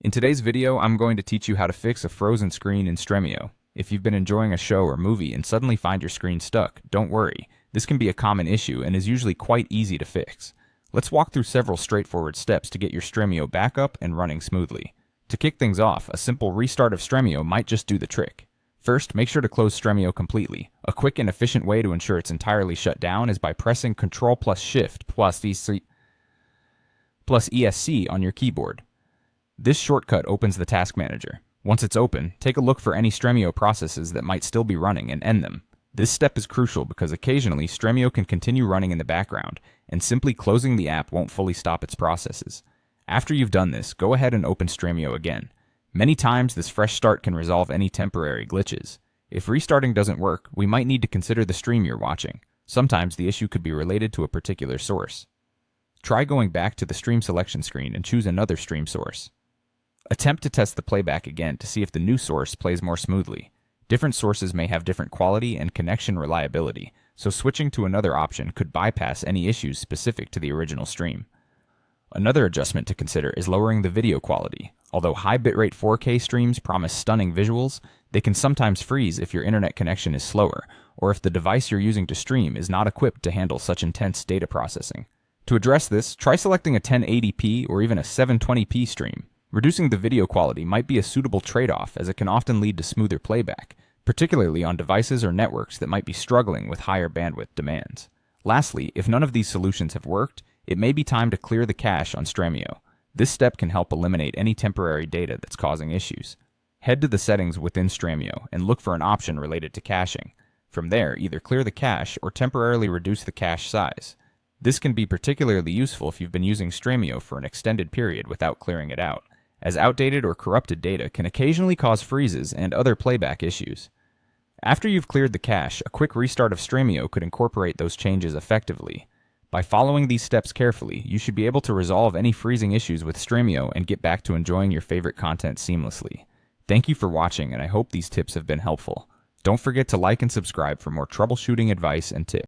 In today's video, I'm going to teach you how to fix a frozen screen in Stremio. If you've been enjoying a show or movie and suddenly find your screen stuck, don't worry. This can be a common issue and is usually quite easy to fix. Let's walk through several straightforward steps to get your Stremio back up and running smoothly. To kick things off, a simple restart of Stremio might just do the trick. First, make sure to close Stremio completely. A quick and efficient way to ensure it's entirely shut down is by pressing Ctrl plus Shift plus ESC on your keyboard. This shortcut opens the task manager. Once it's open, take a look for any Stremio processes that might still be running and end them. This step is crucial because occasionally Stremio can continue running in the background, and simply closing the app won't fully stop its processes. After you've done this, go ahead and open Stremio again. Many times, this fresh start can resolve any temporary glitches. If restarting doesn't work, we might need to consider the stream you're watching. Sometimes the issue could be related to a particular source. Try going back to the stream selection screen and choose another stream source. Attempt to test the playback again to see if the new source plays more smoothly. Different sources may have different quality and connection reliability, so switching to another option could bypass any issues specific to the original stream. Another adjustment to consider is lowering the video quality. Although high bitrate 4K streams promise stunning visuals, they can sometimes freeze if your internet connection is slower, or if the device you're using to stream is not equipped to handle such intense data processing. To address this, try selecting a 1080p or even a 720p stream. Reducing the video quality might be a suitable trade-off, as it can often lead to smoother playback, particularly on devices or networks that might be struggling with higher bandwidth demands. Lastly, if none of these solutions have worked, it may be time to clear the cache on Stremio. This step can help eliminate any temporary data that's causing issues. Head to the settings within Stremio and look for an option related to caching. From there, either clear the cache or temporarily reduce the cache size. This can be particularly useful if you've been using Stremio for an extended period without clearing it out, as outdated or corrupted data can occasionally cause freezes and other playback issues. After you've cleared the cache, a quick restart of Stremio could incorporate those changes effectively. By following these steps carefully, you should be able to resolve any freezing issues with Stremio and get back to enjoying your favorite content seamlessly. Thank you for watching, and I hope these tips have been helpful. Don't forget to like and subscribe for more troubleshooting advice and tips.